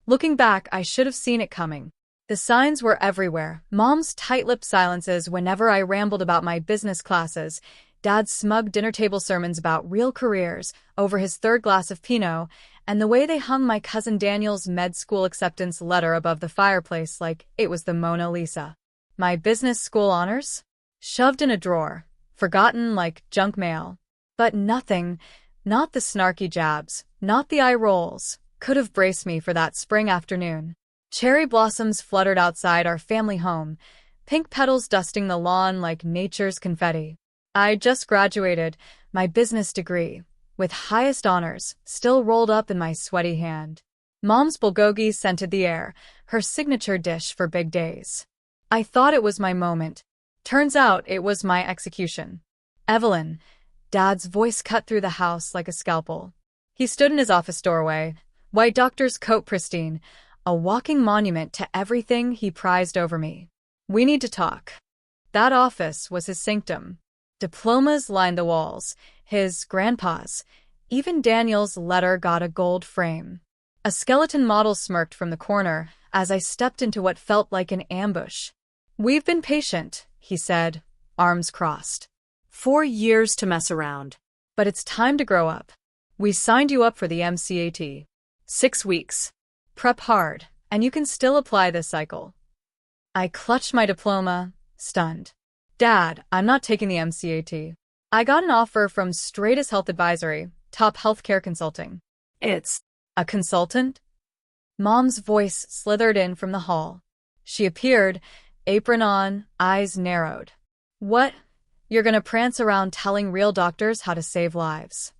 Looking back, I should have seen it coming. The signs were everywhere. Mom's tight-lipped silences whenever I rambled about my business classes, Dad's smug dinner-table sermons about real careers over his third glass of Pinot, and the way they hung my cousin Daniel's med school acceptance letter above the fireplace like it was the Mona Lisa. My business school honors? Shoved in a drawer, forgotten like junk mail. But nothing, not the snarky jabs, not the eye rolls, could have braced me for that spring afternoon. Cherry blossoms fluttered outside our family home, pink petals dusting the lawn like nature's confetti. I just graduated, my business degree, with highest honors, still rolled up in my sweaty hand. Mom's bulgogi scented the air, her signature dish for big days. I thought it was my moment. Turns out it was my execution. Evelyn, Dad's voice cut through the house like a scalpel. He stood in his office doorway, white doctor's coat pristine, a walking monument to everything he prized over me. We need to talk. That office was his sanctum. Diplomas lined the walls, his grandpa's. Even Daniel's letter got a gold frame. A skeleton model smirked from the corner as I stepped into what felt like an ambush. "We've been patient," he said, arms crossed. 4 years to mess around. "But it's time to grow up. We signed you up for the MCAT. 6 weeks. Prep hard, and you can still apply this cycle." I clutched my diploma, stunned. "Dad, I'm not taking the MCAT. I got an offer from Straightest Health Advisory, top healthcare consulting." It's "A consultant?" Mom's voice slithered in from the hall. She appeared, apron on, eyes narrowed. "What? You're gonna prance around telling real doctors how to save lives?"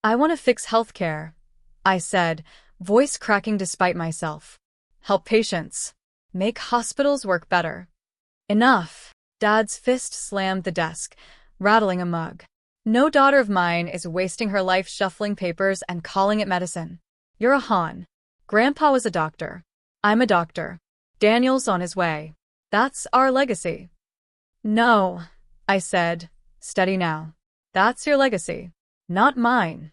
"I want to fix healthcare," I said, voice cracking despite myself. "Help patients. Make hospitals work better." "Enough." Dad's fist slammed the desk, rattling a mug. "No daughter of mine is wasting her life shuffling papers and calling it medicine. You're a Han. Grandpa was a doctor. I'm a doctor. Daniel's on his way. That's our legacy." "No," I said, steady now. "That's your legacy, not mine."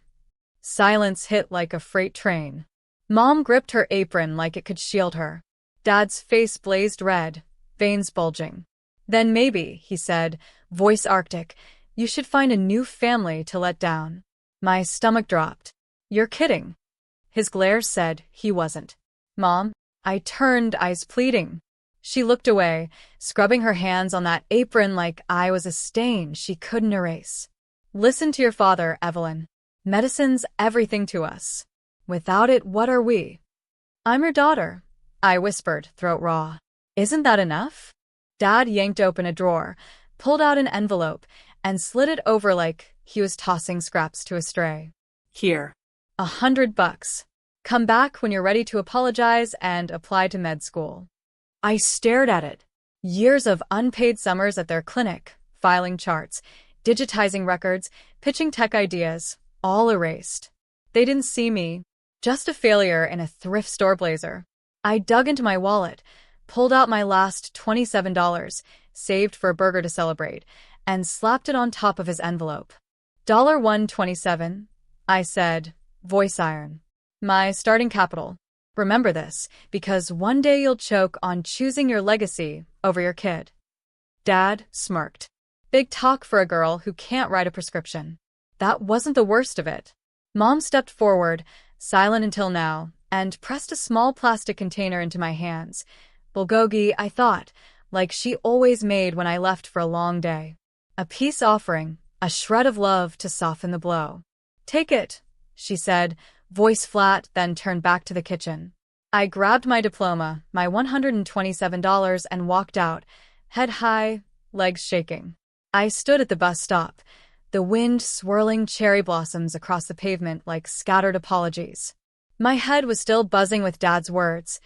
Silence hit like a freight train. Mom gripped her apron like it could shield her. Dad's face blazed red, veins bulging. "Then maybe," he said, voice arctic, "you should find a new family to let down." My stomach dropped. "You're kidding." His glare said he wasn't. "Mom?" I turned, eyes pleading. She looked away, scrubbing her hands on that apron like I was a stain she couldn't erase. "Listen to your father, Evelyn. Medicine's everything to us. Without it, what are we?" "I'm your daughter," I whispered, throat raw. "Isn't that enough?" Dad yanked open a drawer, pulled out an envelope, and slid it over like he was tossing scraps to a stray. Here. $100. Come back when you're ready to apologize and apply to med school. I stared at it. Years of unpaid summers at their clinic, filing charts, digitizing records, pitching tech ideas, all erased. They didn't see me, just a failure in a thrift store blazer. I dug into my wallet, pulled out my last $27, saved for a burger to celebrate, and slapped it on top of his envelope. $127, I said, voice iron. My starting capital. Remember this, because one day you'll choke on choosing your legacy over your kid. Dad smirked. Big talk for a girl who can't write a prescription. That wasn't the worst of it. Mom stepped forward, silent until now, and pressed a small plastic container into my hands. Bulgogi, I thought, like she always made when I left for a long day. A peace offering, a shred of love to soften the blow. "Take it," she said, voice flat, then turned back to the kitchen. I grabbed my diploma, my $127, and walked out, head high, legs shaking. I stood at the bus stop, the wind swirling cherry blossoms across the pavement like scattered apologies. My head was still buzzing with Dad's words,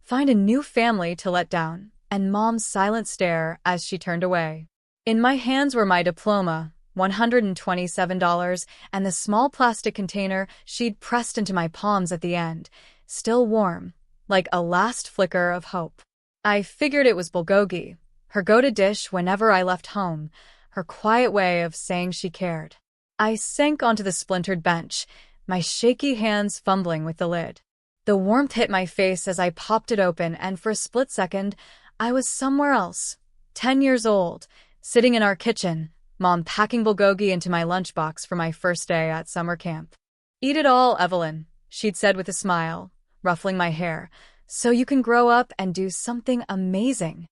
find a new family to let down, and Mom's silent stare as she turned away. In my hands were my diploma, $127, and the small plastic container she'd pressed into my palms at the end, still warm, like a last flicker of hope. I figured it was bulgogi, her go-to dish whenever I left home, her quiet way of saying she cared. I sank onto the splintered bench, my shaky hands fumbling with the lid. The warmth hit my face as I popped it open, and for a split second, I was somewhere else. 10 years old, sitting in our kitchen, Mom packing bulgogi into my lunchbox for my first day at summer camp. "Eat it all, Evelyn," she'd said with a smile, ruffling my hair, "so you can grow up and do something amazing."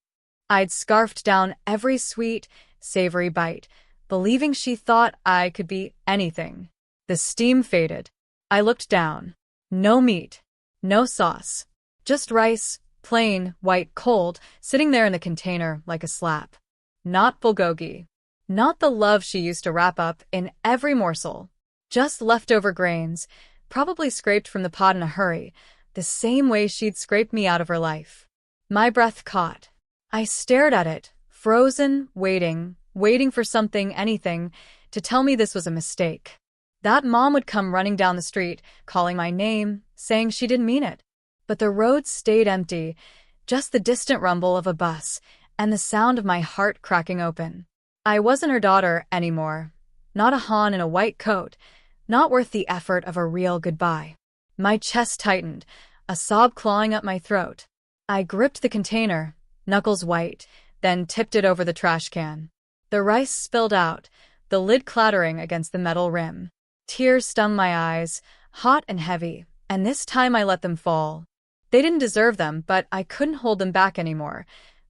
I'd scarfed down every sweet, savory bite, believing she thought I could be anything. The steam faded. I looked down. No meat. No sauce. Just rice, plain, white, cold, sitting there in the container like a slap. Not bulgogi. Not the love she used to wrap up in every morsel. Just leftover grains, probably scraped from the pot in a hurry, the same way she'd scraped me out of her life. My breath caught. I stared at it, frozen, waiting for something, anything, to tell me this was a mistake. That Mom would come running down the street, calling my name, saying she didn't mean it. But the roads stayed empty, just the distant rumble of a bus and the sound of my heart cracking open. I wasn't her daughter anymore. Not a Han in a white coat. Not worth the effort of a real goodbye. My chest tightened, a sob clawing up my throat. I gripped the container, knuckles white, then tipped it over the trash can. The rice spilled out, the lid clattering against the metal rim. Tears stung my eyes, hot and heavy, and this time I let them fall. They didn't deserve them, but I couldn't hold them back anymore.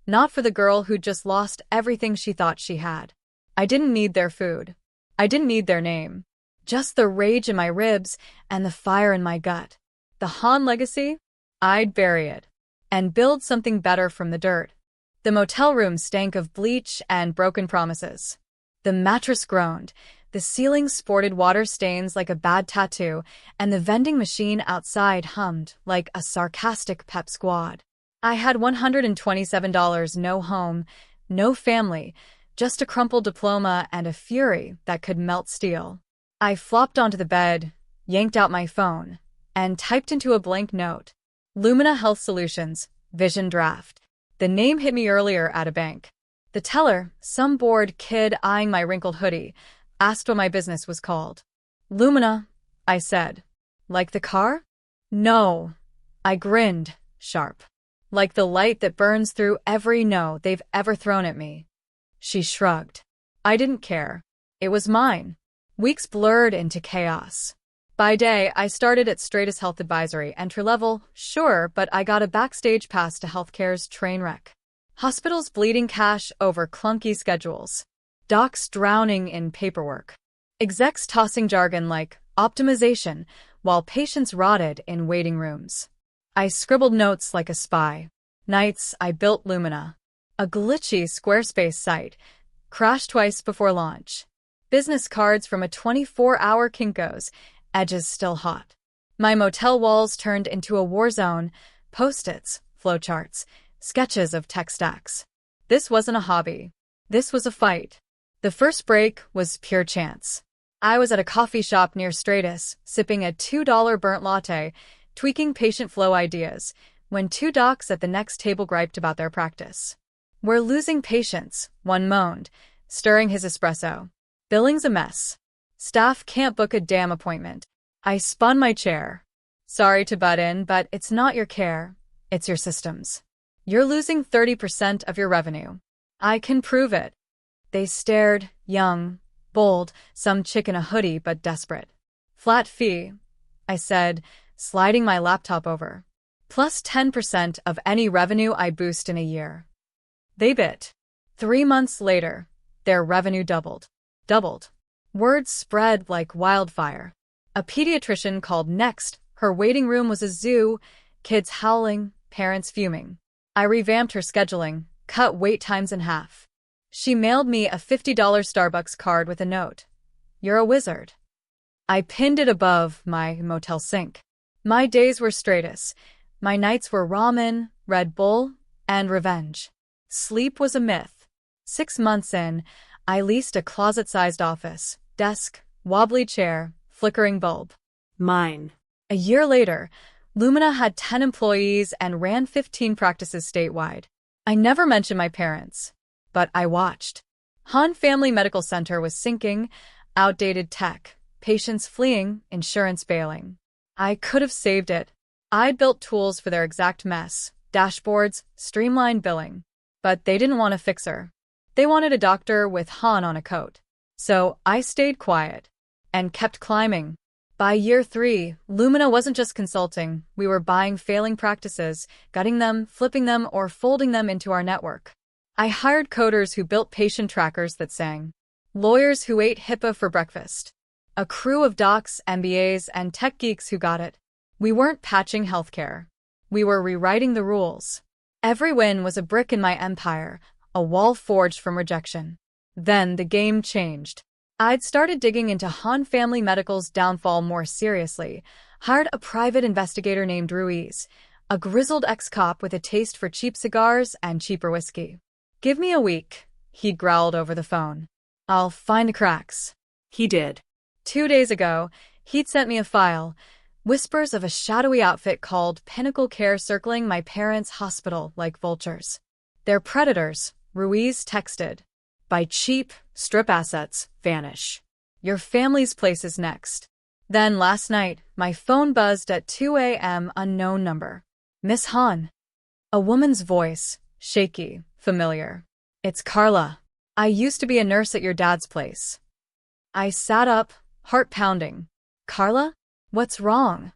Not for the girl who'd just lost everything she thought she had. I didn't need their food. I didn't need their name. Just the rage in my ribs and the fire in my gut. The Han legacy? I'd bury it. And build something better from the dirt. The motel room stank of bleach and broken promises. The mattress groaned. The ceiling sported water stains like a bad tattoo, and the vending machine outside hummed like a sarcastic pep squad. I had $127, no home, no family, just a crumpled diploma and a fury that could melt steel. I flopped onto the bed, yanked out my phone, and typed into a blank note. Lumina Health Solutions, Vision Draft. The name hit me earlier at a bank. The teller, some bored kid eyeing my wrinkled hoodie, asked what my business was called. Lumina, I said. Like the car? No. I grinned, sharp. Like the light that burns through every no they've ever thrown at me. She shrugged. I didn't care. It was mine. Weeks blurred into chaos. By day, I started at Stratus Health Advisory, entry level, sure, but I got a backstage pass to healthcare's train wreck. Hospitals bleeding cash over clunky schedules. Docs drowning in paperwork. Execs tossing jargon like optimization, while patients rotted in waiting rooms. I scribbled notes like a spy. Nights, I built Lumina. A glitchy Squarespace site. Crashed twice before launch. Business cards from a 24-hour Kinko's, edges still hot. My motel walls turned into a war zone, post-its, flowcharts, sketches of tech stacks. This wasn't a hobby. This was a fight. The first break was pure chance. I was at a coffee shop near Stratus, sipping a $2 burnt latte, tweaking patient flow ideas, when two docs at the next table griped about their practice. "We're losing patients," one moaned, stirring his espresso. "Billing's a mess. Staff can't book a damn appointment." I spun my chair. "Sorry to butt in, but it's not your care. It's your systems. You're losing 30% of your revenue. I can prove it." They stared, young, bold, some chick in a hoodie but desperate. "Flat fee," I said, sliding my laptop over. "Plus 10% of any revenue I boost in a year." They bit. 3 months later, their revenue doubled. Doubled. Word spread like wildfire. A pediatrician called next. Her waiting room was a zoo, kids howling, parents fuming. I revamped her scheduling, cut wait times in half. She mailed me a $50 Starbucks card with a note. "You're a wizard." I pinned it above my motel sink. My days were Stratus. My nights were ramen, Red Bull, and revenge. Sleep was a myth. 6 months in, I leased a closet-sized office, desk, wobbly chair, flickering bulb. Mine. A year later, Lumina had 10 employees and ran 15 practices statewide. I never mentioned my parents, but I watched. Han Family Medical Center was sinking, outdated tech, patients fleeing, insurance bailing. I could have saved it. I'd built tools for their exact mess, dashboards, streamlined billing. But they didn't want a fixer. They wanted a doctor with Han on a coat. So I stayed quiet and kept climbing. By year 3, Lumina wasn't just consulting. We were buying failing practices, gutting them, flipping them, or folding them into our network. I hired coders who built patient trackers that sang, lawyers who ate HIPAA for breakfast, a crew of docs, MBAs, and tech geeks who got it. We weren't patching healthcare. We were rewriting the rules. Every win was a brick in my empire, a wall forged from rejection. Then the game changed. I'd started digging into Han Family Medical's downfall more seriously, hired a private investigator named Ruiz, a grizzled ex-cop with a taste for cheap cigars and cheaper whiskey. "Give me a week," he growled over the phone. "I'll find the cracks." He did. 2 days ago, he'd sent me a file, whispers of a shadowy outfit called Pinnacle Care circling my parents' hospital like vultures. "They're predators," Ruiz texted. "Buy cheap, strip assets, vanish. Your family's place is next." Then last night, my phone buzzed at 2 a.m. Unknown number. "Miss Han." A woman's voice, shaky, familiar. "It's Carla. I used to be a nurse at your dad's place." I sat up, heart pounding. "Carla? What's wrong?"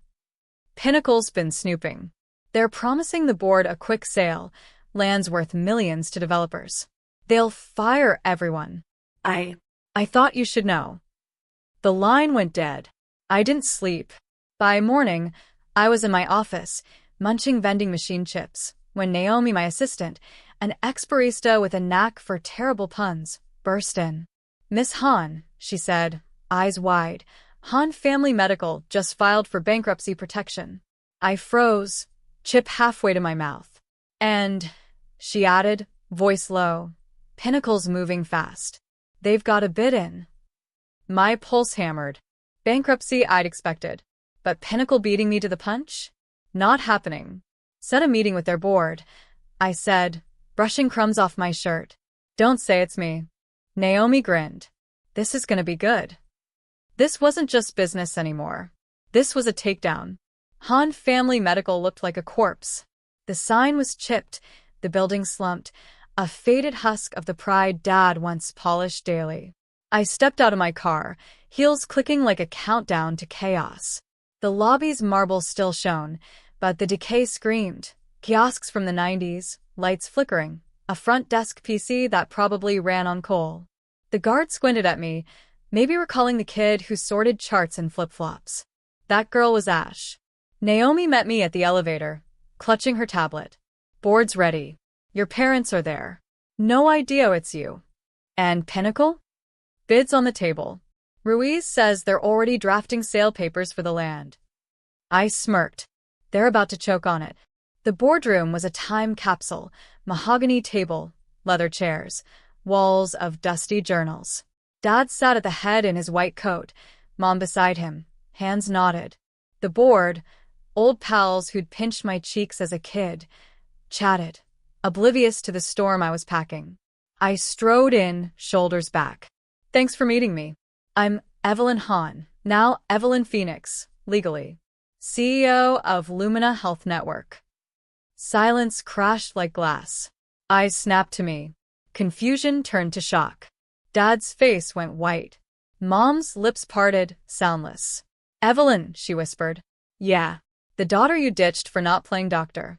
"Pinnacle's been snooping. They're promising the board a quick sale, lands worth millions to developers. They'll fire everyone." I thought you should know." The line went dead. I didn't sleep. By morning, I was in my office, munching vending machine chips, when Naomi, my assistant, an ex-barista with a knack for terrible puns, burst in. "Miss Han," she said, eyes wide, "Han Family Medical just filed for bankruptcy protection." I froze, chip halfway to my mouth. "And," she added, voice low, "Pinnacle's moving fast. They've got a bid in." My pulse hammered. Bankruptcy I'd expected. But Pinnacle beating me to the punch? Not happening. "Set a meeting with their board," I said, brushing crumbs off my shirt. "Don't say it's me." Naomi grinned. "This is gonna be good." This wasn't just business anymore. This was a takedown. Han Family Medical looked like a corpse. The sign was chipped, the building slumped, a faded husk of the pride Dad once polished daily. I stepped out of my car, heels clicking like a countdown to chaos. The lobby's marble still shone, but the decay screamed. Kiosks from the 90s, lights flickering, a front desk PC that probably ran on coal. The guard squinted at me, maybe recalling the kid who sorted charts in flip-flops. That girl was Ash. Naomi met me at the elevator, clutching her tablet. "Board's ready. Your parents are there. No idea it's you." "And Pinnacle?" "Bids on the table. Ruiz says they're already drafting sale papers for the land." I smirked. They're about to choke on it. The boardroom was a time capsule, mahogany table, leather chairs, walls of dusty journals. Dad sat at the head in his white coat, Mom beside him, hands knotted. The board, old pals who'd pinched my cheeks as a kid, chatted, oblivious to the storm I was packing. I strode in, shoulders back. "Thanks for meeting me. I'm Evelyn Han, now Evelyn Phoenix, legally. CEO of Lumina Health Network." Silence crashed like glass. Eyes snapped to me. Confusion turned to shock. Dad's face went white. Mom's lips parted, soundless. "Evelyn," she whispered. "Yeah, the daughter you ditched for not playing doctor."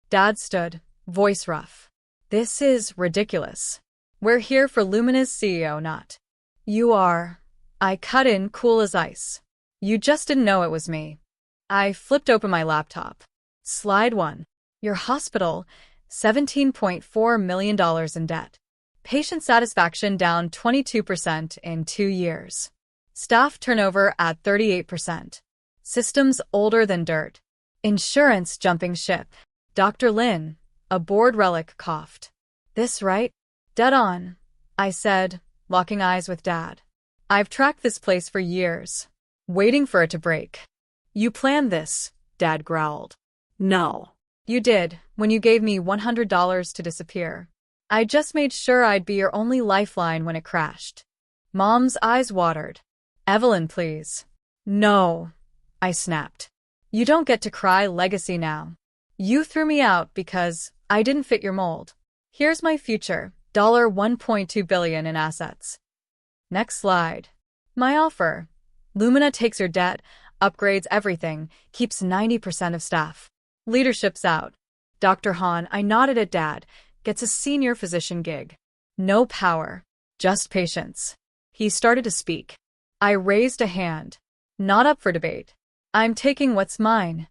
Dad stood, voice rough. "This is ridiculous. We're here for Lumina's CEO, not you are." I cut in, cool as ice. "You just didn't know it was me." I flipped open my laptop. Slide 1. Your hospital, $17.4 million in debt. Patient satisfaction down 22% in 2 years. Staff turnover at 38%. Systems older than dirt. Insurance jumping ship. Dr. Lin, a board relic, coughed. "This right?" "Dead on," I said, locking eyes with Dad. "I've tracked this place for years, waiting for it to break." "You planned this," Dad growled. No. "You did, when you gave me $100 to disappear. I just made sure I'd be your only lifeline when it crashed." Mom's eyes watered. "Evelyn, please." "No," I snapped. You don't get to cry legacy now. You threw me out because I didn't fit your mold. Here's my future, $1.2 billion in assets. Next slide. My offer. Lumina takes your debt, upgrades everything, keeps 90% of staff. Leadership's out. Dr. Han, I nodded at Dad, gets a senior physician gig. No power, just patience. He started to speak. I raised a hand. Not up for debate. I'm taking what's mine.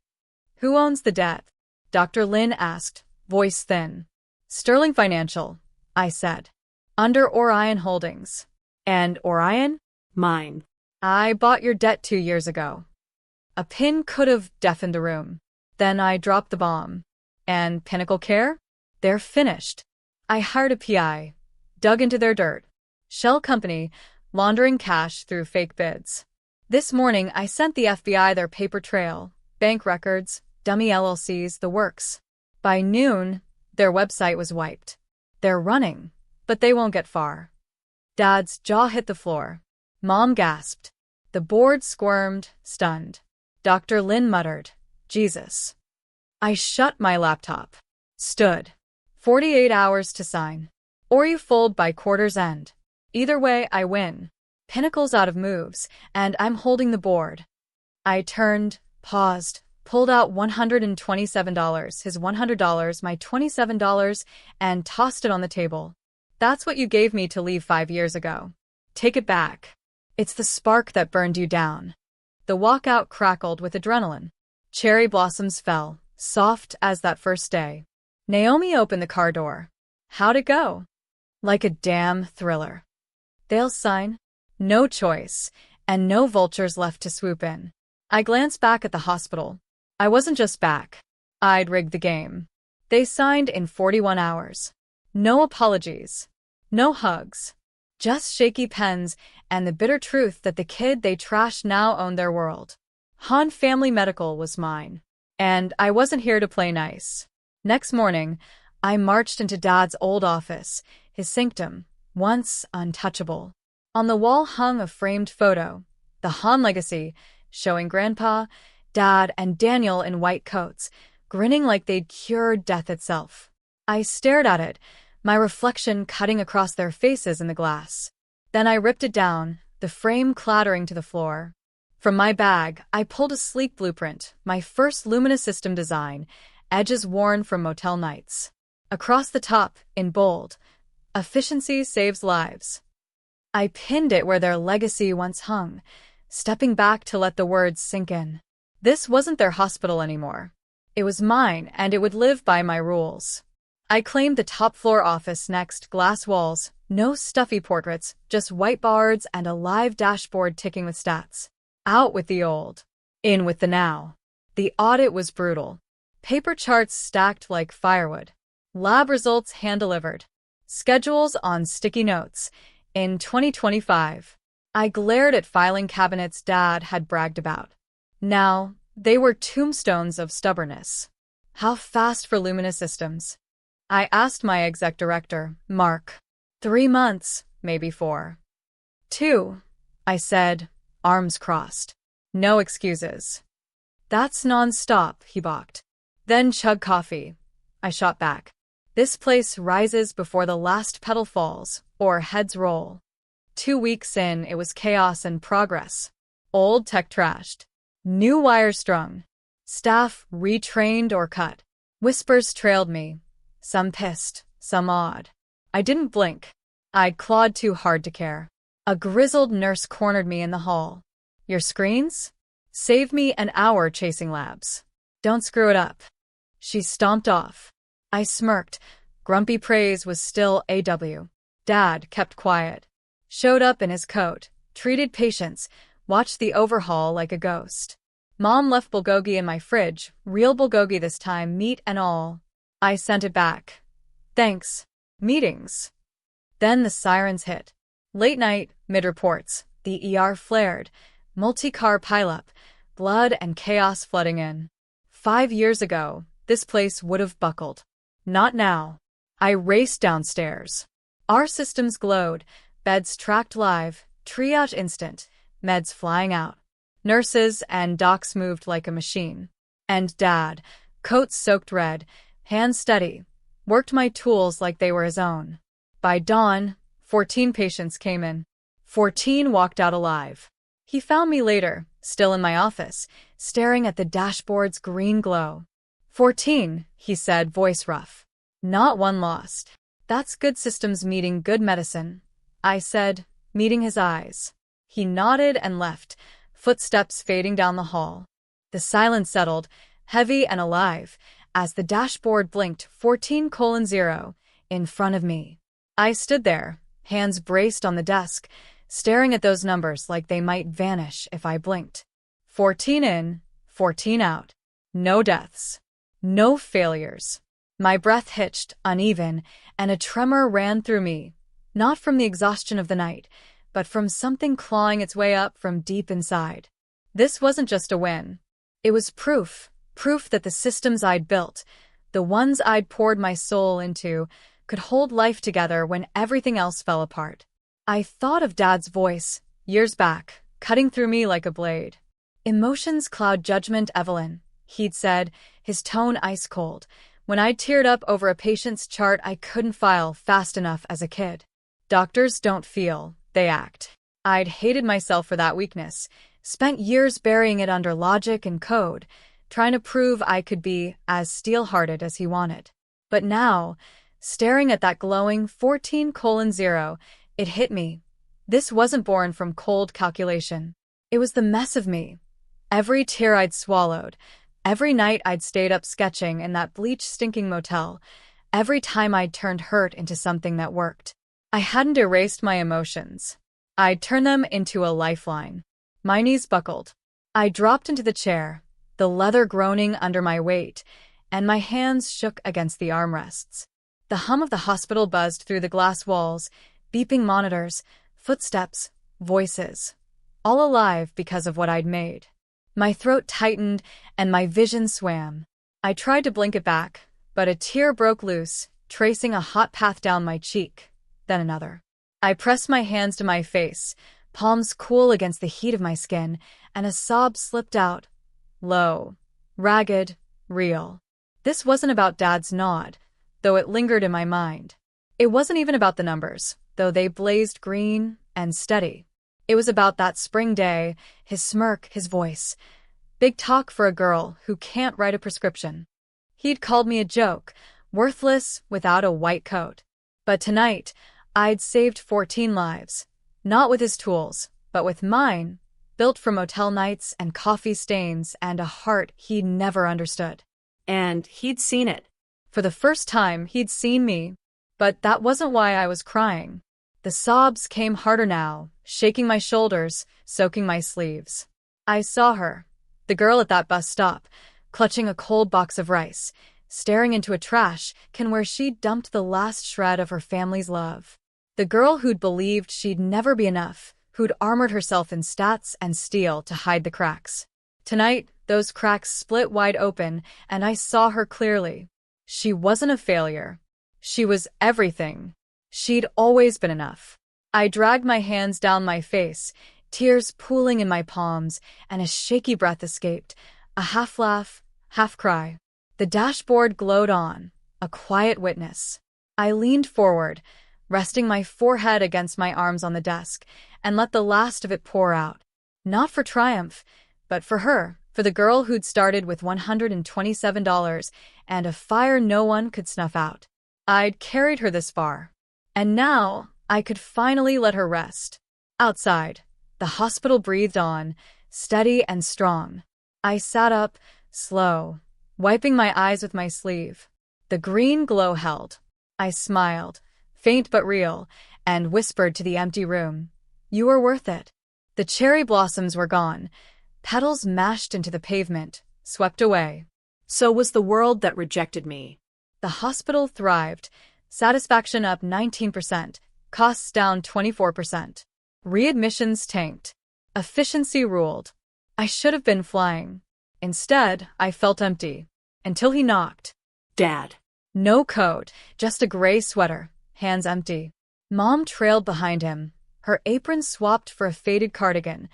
Who owns the debt? Dr. Lin asked, voice thin. Sterling Financial, I said. Under Orion Holdings. And Orion? Mine. I bought your debt 2 years ago. A pin could have deafened the room. Then I dropped the bomb. And Pinnacle Care? They're finished. I hired a PI, dug into their dirt. Shell company, laundering cash through fake bids. This morning, I sent the FBI their paper trail, bank records, dummy LLCs, the works. By noon, their website was wiped. They're running, but they won't get far. Dad's jaw hit the floor. Mom gasped. The board squirmed, stunned. Dr. Lin muttered, Jesus. I shut my laptop. Stood. 48 hours to sign. Or you fold by quarter's end. Either way, I win. Pinnacle's out of moves, and I'm holding the board. I turned, paused, pulled out $127, his $100, my $27, and tossed it on the table. That's what you gave me to leave 5 years ago. Take it back. It's the spark that burned you down. The walkout crackled with adrenaline. Cherry blossoms fell, soft as that first day. Naomi opened the car door. How'd it go? Like a damn thriller. They'll sign? No choice, and no vultures left to swoop in. I glanced back at the hospital. I wasn't just back. I'd rigged the game. They signed in 41 hours. No apologies. No hugs. Just shaky pens and the bitter truth that the kid they trashed now owned their world. Han Family Medical was mine. And I wasn't here to play nice. Next morning, I marched into Dad's old office, his sanctum, once untouchable. On the wall hung a framed photo, the Han legacy, showing Grandpa, Dad, and Daniel in white coats, grinning like they'd cured death itself. I stared at it, my reflection cutting across their faces in the glass. Then I ripped it down, the frame clattering to the floor. From my bag, I pulled a sleek blueprint, my first Lumina system design, edges worn from motel nights. Across the top, in bold, efficiency saves lives. I pinned it where their legacy once hung, stepping back to let the words sink in. This wasn't their hospital anymore. It was mine, and it would live by my rules. I claimed the top-floor office next, glass walls, no stuffy portraits, just whiteboards and a live dashboard ticking with stats. Out with the old. In with the now. The audit was brutal. Paper charts stacked like firewood. Lab results hand-delivered. Schedules on sticky notes. In 2025, I glared at filing cabinets Dad had bragged about. Now, they were tombstones of stubbornness. How fast for Lumina Systems? I asked my exec director, Mark. 3 months, maybe 4. 2, I said, arms crossed. No excuses. That's non-stop, he balked. Then chug coffee. I shot back. This place rises before the last petal falls, or heads roll. 2 weeks in, it was chaos and progress. Old tech trashed. New wires strung. Staff retrained or cut. Whispers trailed me. Some pissed, some awed. I didn't blink. I'd clawed too hard to care. A grizzled nurse cornered me in the hall. Your screens? Save me an hour chasing labs. Don't screw it up. She stomped off. I smirked. Grumpy praise was still AW. Dad kept quiet. Showed up in his coat, treated patients, watched the overhaul like a ghost. Mom left bulgogi in my fridge, real bulgogi this time, meat and all. I sent it back. Thanks. Meetings. Then the sirens hit. Late night, mid-reports, the ER flared, multi-car pileup, blood and chaos flooding in. 5 years ago, this place would have buckled. Not now. I raced downstairs. Our systems glowed, beds tracked live, triage instant, meds flying out. Nurses and docs moved like a machine. And Dad, coat soaked red, hands steady, worked my tools like they were his own. By dawn, 14 patients came in. 14 walked out alive. He found me later, still in my office, staring at the dashboard's green glow. 14, he said, voice rough. Not one lost. That's good systems meeting good medicine, I said, meeting his eyes. He nodded and left, footsteps fading down the hall. The silence settled, heavy and alive, as the dashboard blinked 14:0 in front of me. I stood there, hands braced on the desk, staring at those numbers like they might vanish if I blinked. 14 in, 14 out. No deaths. No failures. My breath hitched, uneven, and a tremor ran through me, not from the exhaustion of the night, but from something clawing its way up from deep inside. This wasn't just a win. It was proof that the systems I'd built, the ones I'd poured my soul into, could hold life together when everything else fell apart. I thought of Dad's voice, years back, cutting through me like a blade. Emotions cloud judgment, Evelyn, he'd said, his tone ice cold, when I'd teared up over a patient's chart I couldn't file fast enough as a kid. Doctors don't feel, they act. I'd hated myself for that weakness, spent years burying it under logic and code, trying to prove I could be as steel-hearted as he wanted. But now, staring at that glowing 14:0, it hit me. This wasn't born from cold calculation. It was the mess of me. Every tear I'd swallowed, every night I'd stayed up sketching in that bleach-stinking motel, every time I'd turned hurt into something that worked. I hadn't erased my emotions. I'd turned them into a lifeline. My knees buckled. I dropped into the chair, the leather groaning under my weight, and my hands shook against the armrests. The hum of the hospital buzzed through the glass walls, beeping monitors, footsteps, voices, all alive because of what I'd made. My throat tightened and my vision swam. I tried to blink it back, but a tear broke loose, tracing a hot path down my cheek, then another. I pressed my hands to my face, palms cool against the heat of my skin, and a sob slipped out. Low, ragged, real. This wasn't about Dad's nod, though it lingered in my mind. It wasn't even about the numbers, though they blazed green and steady. It was about that spring day, his smirk, his voice. Big talk for a girl who can't write a prescription. He'd called me a joke, worthless without a white coat. But tonight, I'd saved 14 lives. Not with his tools, but with mine, built from motel nights and coffee stains and a heart he'd never understood. And he'd seen it. For the first time, he'd seen me. But that wasn't why I was crying. The sobs came harder now, shaking my shoulders, soaking my sleeves. I saw her, the girl at that bus stop, clutching a cold box of rice, staring into a trash can where she'd dumped the last shred of her family's love. The girl who'd believed she'd never be enough, who'd armored herself in stats and steel to hide the cracks. Tonight, those cracks split wide open, and I saw her clearly. She wasn't a failure. She was everything. She'd always been enough. I dragged my hands down my face, tears pooling in my palms, and a shaky breath escaped, a half laugh, half cry. The dashboard glowed on, a quiet witness. I leaned forward, resting my forehead against my arms on the desk, and let the last of it pour out. Not for triumph, but for her, for the girl who'd started with $127 and a fire no one could snuff out. I'd carried her this far. And now, I could finally let her rest. Outside, the hospital breathed on, steady and strong. I sat up, slow, wiping my eyes with my sleeve. The green glow held. I smiled, faint but real, and whispered to the empty room, "You are worth it." The cherry blossoms were gone, petals mashed into the pavement, swept away. So was the world that rejected me. The hospital thrived, satisfaction up 19%, costs down 24%. Readmissions tanked. Efficiency ruled. I should have been flying. Instead, I felt empty. Until he knocked. Dad. No coat, just a gray sweater, hands empty. Mom trailed behind him, her apron swapped for a faded cardigan,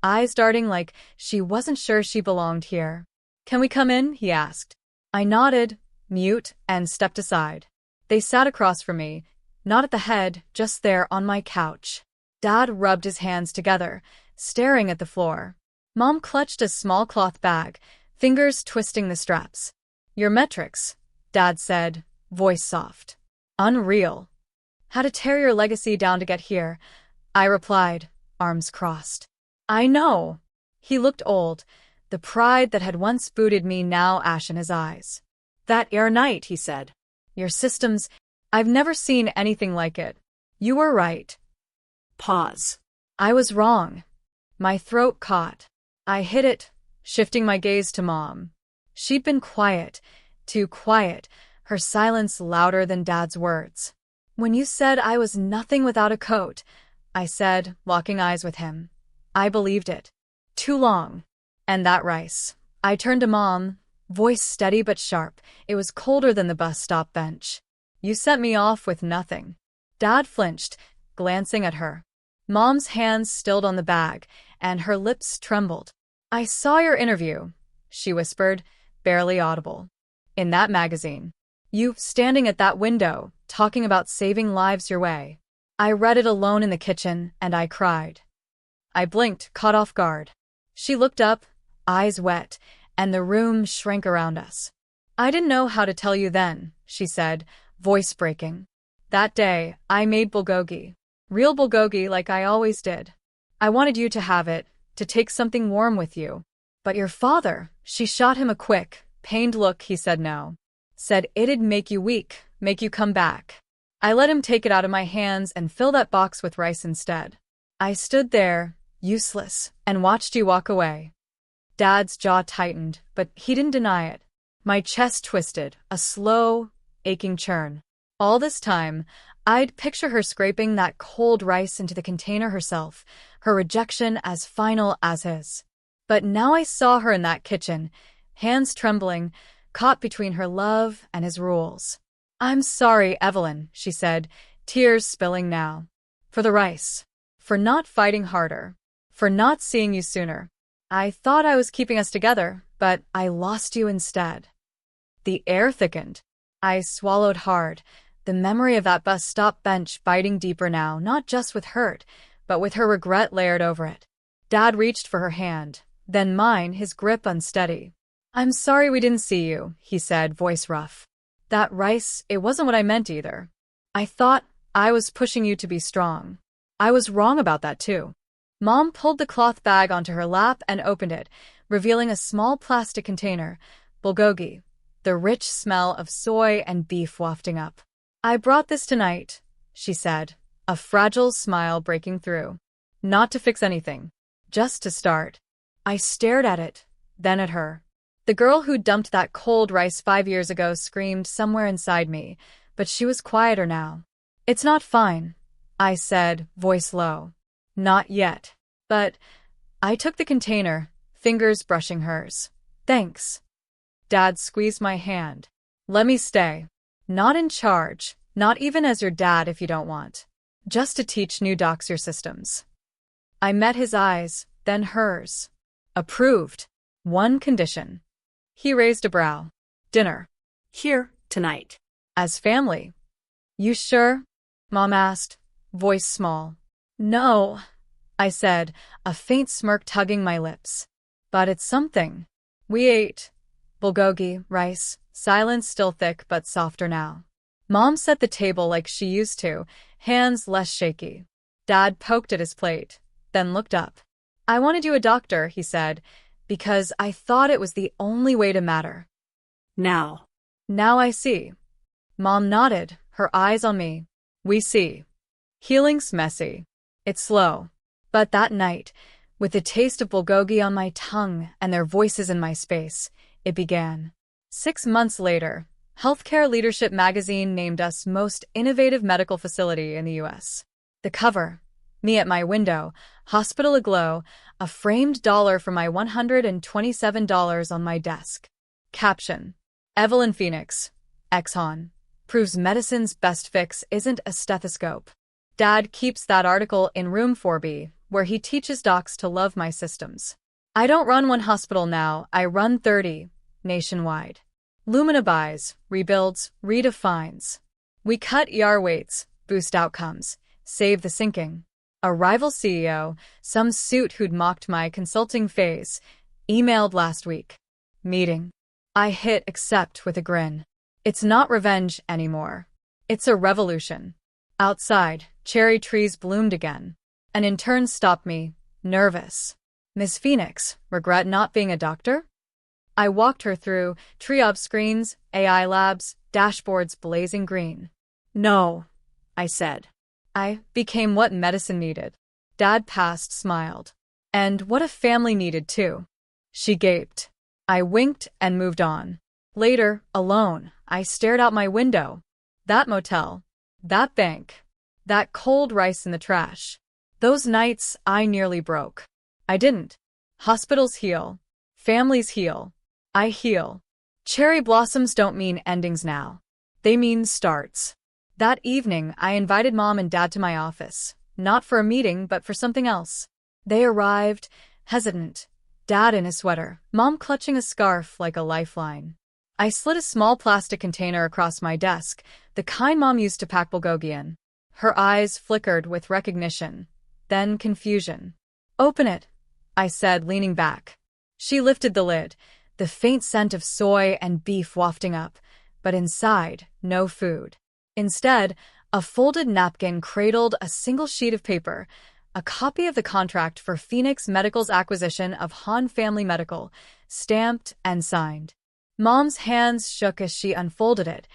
eyes darting like she wasn't sure she belonged here. "Can we come in?" he asked. I nodded, mute, and stepped aside. They sat across from me, not at the head, just there on my couch. Dad rubbed his hands together, staring at the floor. Mom clutched a small cloth bag, fingers twisting the straps. "Your metrics," Dad said, voice soft. "Unreal. Had to tear your legacy down to get here," I replied, arms crossed. "I know." He looked old, the pride that had once booted me now ash in his eyes. "That air night," he said. "Your systems, I've never seen anything like it. You were right." Pause. I was wrong. My throat caught. I hid it, shifting my gaze to Mom. She'd been quiet, too quiet, her silence louder than Dad's words. "When you said I was nothing without a coat," I said, locking eyes with him, "I believed it. Too long. And that rice." I turned to Mom, voice steady but sharp. It was colder than the bus stop bench. "You sent me off with nothing." Dad flinched, glancing at her. Mom's hands stilled on the bag, and her lips trembled. "I saw your interview," she whispered, barely audible. "In that magazine. You standing at that window, talking about saving lives your way." I read it alone in the kitchen, and I cried. I blinked, caught off guard. She looked up, eyes wet, and the room shrank around us. "I didn't know how to tell you then," she said, voice breaking. "That day, I made bulgogi. Real bulgogi like I always did. I wanted you to have it, to take something warm with you. But your father," she shot him a quick, pained look. "He said no. Said it'd make you weak, make you come back." I let him take it out of my hands and fill that box with rice instead. I stood there, useless, and watched you walk away. Dad's jaw tightened, but he didn't deny it. My chest twisted, a slow, aching churn. All this time, I'd picture her scraping that cold rice into the container herself, her rejection as final as his. But now I saw her in that kitchen, hands trembling, caught between her love and his rules. "I'm sorry, Evelyn," she said, tears spilling now. "For the rice. For not fighting harder. For not seeing you sooner. I thought I was keeping us together, but I lost you instead." The air thickened. I swallowed hard, the memory of that bus stop bench biting deeper now, not just with hurt, but with her regret layered over it. Dad reached for her hand, then mine, his grip unsteady. "I'm sorry we didn't see you," he said, voice rough. "That rice, it wasn't what I meant either. I thought I was pushing you to be strong. I was wrong about that too." Mom pulled the cloth bag onto her lap and opened it, revealing a small plastic container, bulgogi, the rich smell of soy and beef wafting up. "I brought this tonight," she said, a fragile smile breaking through. "Not to fix anything. Just to start." I stared at it, then at her. The girl who dumped that cold rice 5 years ago screamed somewhere inside me, but she was quieter now. "It's not fine," I said, voice low. "Not yet." But I took the container, fingers brushing hers. "Thanks." Dad squeezed my hand. "Let me stay. Not in charge, not even as your dad if you don't want. Just to teach new docs your systems." I met his eyes, then hers. "Approved. One condition." He raised a brow. "Dinner." "Here, tonight." "As family." "You sure?" Mom asked, voice small. "No," I said, a faint smirk tugging my lips. "But it's something." We ate. Bulgogi, rice, silence still thick but softer now. Mom set the table like she used to, hands less shaky. Dad poked at his plate, then looked up. "I wanted you a doctor," he said, "because I thought it was the only way to matter." "Now." "Now I see." Mom nodded, her eyes on me. "We see. Healing's messy. It's slow. But that night, with the taste of bulgogi on my tongue and their voices in my space, it began. 6 months later, Healthcare Leadership magazine named us most innovative medical facility in the U.S. The cover, me at my window, hospital aglow, a framed dollar for my $127 on my desk. Caption: Evelyn Phoenix, Exxon, proves medicine's best fix isn't a stethoscope. Dad keeps that article in room 4B, where he teaches docs to love my systems. I don't run one hospital now, I run 30, nationwide. Lumina buys, rebuilds, redefines. We cut ER waits, boost outcomes, save the sinking. A rival CEO, some suit who'd mocked my consulting phase, emailed last week. Meeting. I hit accept with a grin. It's not revenge anymore. It's a revolution. Outside, cherry trees bloomed again. An intern stopped me, nervous. Miss Phoenix, regret not being a doctor? I walked her through triage screens, AI labs, dashboards blazing green. No, I said. I became what medicine needed. Dad passed, smiled. And what a family needed too. She gaped. I winked and moved on. Later, alone, I stared out my window. That motel. That bank. That cold rice in the trash. Those nights, I nearly broke. I didn't. Hospitals heal. Families heal. I heal. Cherry blossoms don't mean endings now. They mean starts. That evening, I invited Mom and Dad to my office. Not for a meeting, but for something else. They arrived, hesitant. Dad in his sweater, Mom clutching a scarf like a lifeline. I slid a small plastic container across my desk, the kind Mom used to pack bulgogi in. Her eyes flickered with recognition, then confusion. Open it, I said, leaning back. She lifted the lid, the faint scent of soy and beef wafting up, but inside, no food. Instead, a folded napkin cradled a single sheet of paper, a copy of the contract for Phoenix Medical's acquisition of Han Family Medical, stamped and signed. Mom's hands shook as she unfolded it,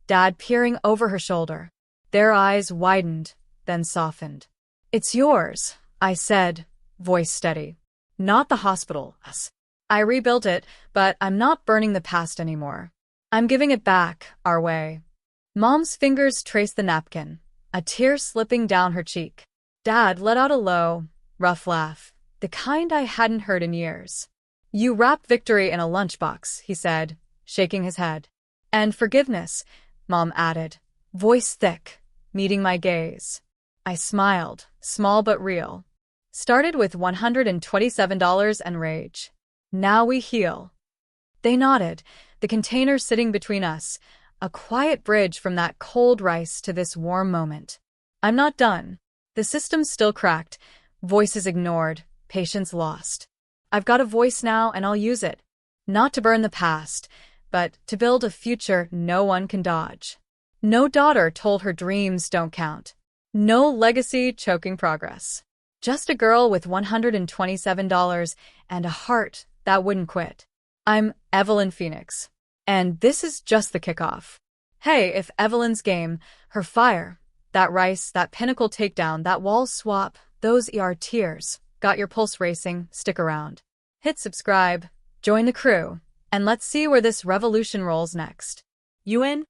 Dad peering over her shoulder. Their eyes widened, then softened. It's yours, I said, voice steady. Not the hospital, us. I rebuilt it, but I'm not burning the past anymore. I'm giving it back, our way. Mom's fingers traced the napkin, a tear slipping down her cheek. Dad let out a low, rough laugh, the kind I hadn't heard in years. You wrapped victory in a lunchbox, he said, shaking his head. And forgiveness, Mom added, voice thick, meeting my gaze. I smiled, small but real. Started with $127 and rage. Now we heal. They nodded, the container sitting between us, a quiet bridge from that cold rice to this warm moment. I'm not done. The system's still cracked, voices ignored, patience lost. I've got a voice now and I'll use it. Not to burn the past, but to build a future no one can dodge. No daughter told her dreams don't count. No legacy choking progress. Just a girl with $127 and a heart that wouldn't quit. I'm Evelyn Phoenix. And this is just the kickoff. Hey, if Evelyn's game, her fire, that rice, that pinnacle takedown, that wall swap, those ER tears, got your pulse racing, stick around. Hit subscribe, join the crew, and let's see where this revolution rolls next. You in?